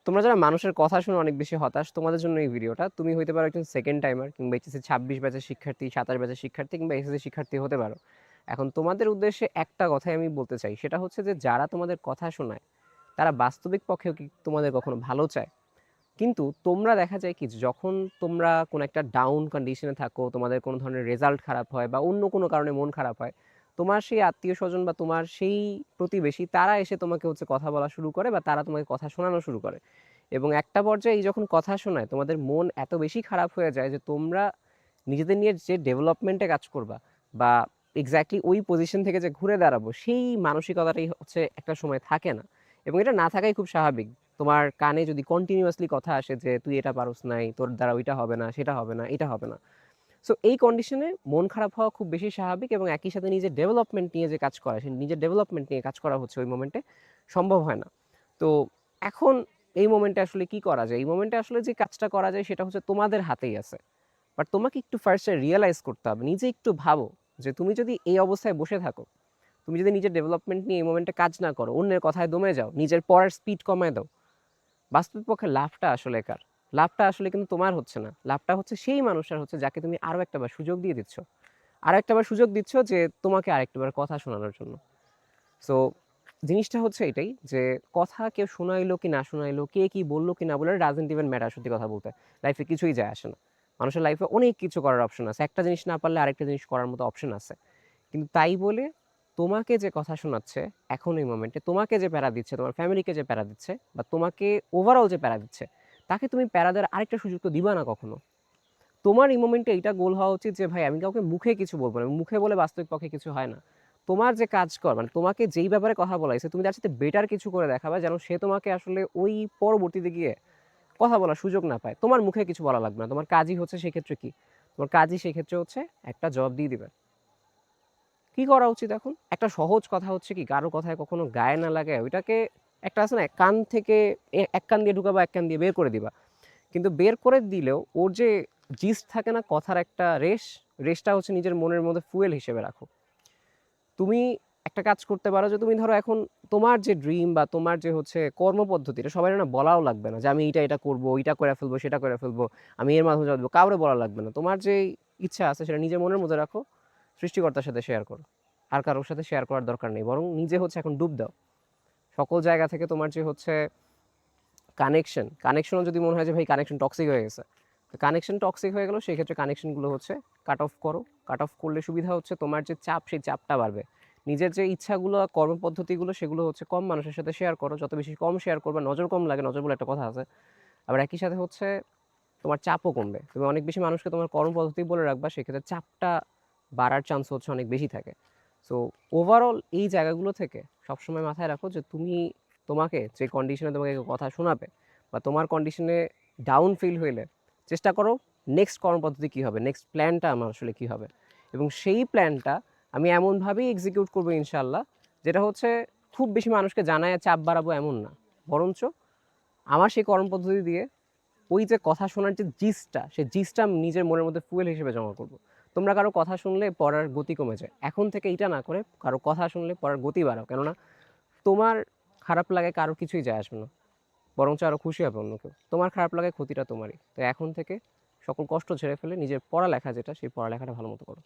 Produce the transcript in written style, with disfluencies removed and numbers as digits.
তোমরা যারা মানুষের কথা শুনে অনেক বেশি হতাশ, তোমাদের জন্য এই ভিডিওটা। তুমি হইতে পারো একজন সেকেন্ড টাইমার কিংবা এইচএসসি 26 ব্যাচের শিক্ষার্থী, 27 ব্যাচের শিক্ষার্থী কিংবা এসএসসি শিক্ষার্থী হতে পারো। এখন তোমাদের উদ্দেশ্যে একটা কথাই আমি বলতে চাই, সেটা হচ্ছে যে যারা তোমাদের কথা শোনায় তারা বাস্তবিক পক্ষেও কি তোমাদের কখনো ভালো চায়? কিন্তু তোমরা দেখা যায় কি যে যখন তোমরা কোনো একটা ডাউন কন্ডিশনে থাকো, তোমাদের কোনো ধরনের রেজাল্ট খারাপ হয় বা অন্য কোনো কারণে মন খারাপ হয়, তোমার সেই আত্মীয় স্বজন বা তোমার সেই প্রতিবেশী তারা এসে তোমাকে হচ্ছে কথা বলা শুরু করে বা তারা তোমাকে কথা শোনানো শুরু করে। এবং একটা পর্যায়ে এই যখন কথা শোনায় তোমাদের মন এত বেশি খারাপ হয়ে যায় যে তোমরা নিজেদের নিয়ে যে ডেভেলপমেন্টে কাজ করবা বা এক্স্যাক্টলি ওই পজিশন থেকে যে ঘুরে দাঁড়াবো সেই মানসিকতাটাই হচ্ছে একটা সময় থাকে না। এবং এটা না থাকাই খুব স্বাভাবিক। তোমার কানে যদি কন্টিনিউয়াসলি কথা আসে যে তুই এটা পারোস নাই, তোর দ্বারা ওইটা হবে না, সেটা হবে না, এটা হবে না, সো এই কন্ডিশনে মন খারাপ হওয়া খুব বেশি স্বাভাবিক। এবং একই সাথে নিজের ডেভেলপমেন্ট নিয়ে যে কাজ করা, সেই নিজের ডেভেলপমেন্ট নিয়ে কাজ করা হচ্ছে ওই মোমেন্টে সম্ভব হয় না। তো এখন এই মোমেন্টে আসলে কি করা যায়? এই মোমেন্টে আসলে যে কাজটা করা যায় সেটা হচ্ছে তোমাদের হাতেই আছে। বাট তোমাকে একটু ফার্স্টে রিয়েলাইজ করতে হবে, নিজে একটু ভাবো যে তুমি যদি এই অবস্থায় বসে থাকো, তুমি যদি নিজের ডেভেলপমেন্ট নিয়ে এই মোমেন্টে কাজ না করো, অন্যের কথায় দমে যাও, নিজের পড়ার স্পিড কমায় দাও, বাস্তবিক পক্ষে লাভটা আসলে কার? লাভটা আসলে কিন্তু তোমার হচ্ছে না, লাভটা হচ্ছে সেই মানুষটার হচ্ছে যাকে তুমি আরও একটাবার সুযোগ দিয়ে দিচ্ছ, আরও একটাবার সুযোগ দিচ্ছ যে তোমাকে আরেকটাবার কথা শোনানোর জন্য। সো জিনিসটা হচ্ছে এটাই যে কথা কেউ শোনাইলো কি না শোনাইলো, কে কি বললো কি না বললো, ডাজেন্ট ইভেন ম্যাটার। সত্যি কথা বলতে লাইফে কিছুই যায় আসে না। মানুষের লাইফে অনেক কিছু করার অপশন আছে, একটা জিনিস না পারলে আরেকটা জিনিস করার মতো অপশন আছে। কিন্তু তাই বলে তোমাকে যে কথা শোনাচ্ছে এখন এই মোমেন্টে, তোমাকে যে প্যারা দিচ্ছে, তোমার ফ্যামিলিকে যে প্যারা দিচ্ছে বা তোমাকে ওভারঅল যে প্যারা দিচ্ছে, তাকে তুমি প্যারা দেওয়ার আরেকটা সুযোগ তো দিবা না কখনো। তোমার এই মোমেন্টে এইটা গোল হওয়া উচিত যে ভাই আমি কাউকে মুখে কিছু বলবো না, মুখে বলে বাস্তবিক পক্ষে কিছু হয় না। তোমার যে কাজ কর মানে তোমাকে যেই ব্যাপারে কথা বলা হয়েছে তুমি তার সাথে বেটার কিছু করে দেখাবা, যেন সে তোমাকে আসলে ওই পরবর্তীতে গিয়ে কথা বলার সুযোগ না পায়। তোমার মুখে কিছু বলা লাগবে না, তোমার কাজই হচ্ছে সেক্ষেত্রে কি, তোমার কাজই সেক্ষেত্রে হচ্ছে একটা জবাব দিয়ে দিবে। কি করা উচিত এখন? একটা সহজ কথা হচ্ছে কি, কারো কথায় কখনো গায়ে না লাগায় ওইটাকে, একটা আছে না, কান থেকে এক কান দিয়ে ঢুকাবা এক কান দিয়ে বের করে দিবা। কিন্তু বের করে দিলেও ওর যে জিস্ট থাকে না কথার, একটা রেশটা হচ্ছে নিজের মনের মধ্যে ফুয়েল হিসেবে রাখো। তুমি একটা কাজ করতে পারো যে তুমি ধরো এখন তোমার যে ড্রিম বা তোমার যে হচ্ছে কর্মপদ্ধতিটা সবাই না বলাও লাগবে না যে আমি এটা করবো, এটা করে ফেলবো, সেটা করে ফেলবো, আমি এর মাধ্যমে যাবো, কাউরে বলা লাগবে না। তোমার যে ইচ্ছা আছে সেটা নিজের মনের মধ্যে রাখো, সৃষ্টিকর্তার সাথে শেয়ার করো। আর কারোর সাথে শেয়ার করার দরকার নেই, বরং নিজে হচ্ছে এখন ডুব দাও সকল জায়গা থেকে। তোমার যে হচ্ছে কানেকশনও যদি মনে হয় যে ভাই কানেকশন টক্সিক হয়ে গেছে, তো কানেকশন টক্সিক হয়ে গেল, সেই ক্ষেত্রে কানেকশনগুলো হচ্ছে কাট অফ করো। কাট অফ করলে সুবিধা হচ্ছে তোমার যে চাপ, সেই চাপটা বাড়বে। নিজের যে ইচ্ছাগুলো কর্মপদ্ধতিগুলো সেগুলো হচ্ছে কম মানুষের সাথে শেয়ার করো, যত বেশি কম শেয়ার করবে নজর কম লাগে, নজর বলে একটা কথা আছে। আবার একই সাথে হচ্ছে তোমার চাপও কমবে, তুমি অনেক বেশি মানুষকে তোমার কর্মপদ্ধতি বলে রাখবা, সেক্ষেত্রে চাপটা বাড়ার চান্স হচ্ছে অনেক বেশি থাকে। সো ওভারঅল এই জায়গাগুলো থেকে সবসময় মাথায় রাখো যে তুমি, তোমাকে যে কন্ডিশনে তোমাকে কেউ কথা শোনাবে বা তোমার কন্ডিশনে ডাউন ফিল হইলে চেষ্টা করো নেক্সট কর্মপদ্ধতি কী হবে, নেক্সট প্ল্যানটা আমার আসলে কী হবে, এবং সেই প্ল্যানটা আমি এমনভাবেই এক্সিকিউট করবো ইনশাল্লাহ, যেটা হচ্ছে খুব বেশি মানুষকে জানায় চাপ বাড়াবো এমন না, বরঞ্চ আমার সেই কর্মপদ্ধতি দিয়ে ওই যে কথা শোনার যে জিসটা, সেই জিসটা আমি নিজের মনের মধ্যে ফুয়েল হিসেবে জমা করব। তোমরা কারো কথা শুনলে পড়ার গতি কমে যায়, এখন থেকে এটা না করে কারো কথা শুনলে পড়ার গতি বাড়াও। কেননা তোমার খারাপ লাগে কারো কিছুই যায় আসবে না, বরঞ্চ আরও খুশি হবে অন্য কেউ। তোমার খারাপ লাগে ক্ষতিটা তোমারই। তো এখন থেকে সকল কষ্ট ঝেড়ে ফেলে নিজের পড়ালেখা যেটা, সেই পড়ালেখাটা ভালো মতো করো।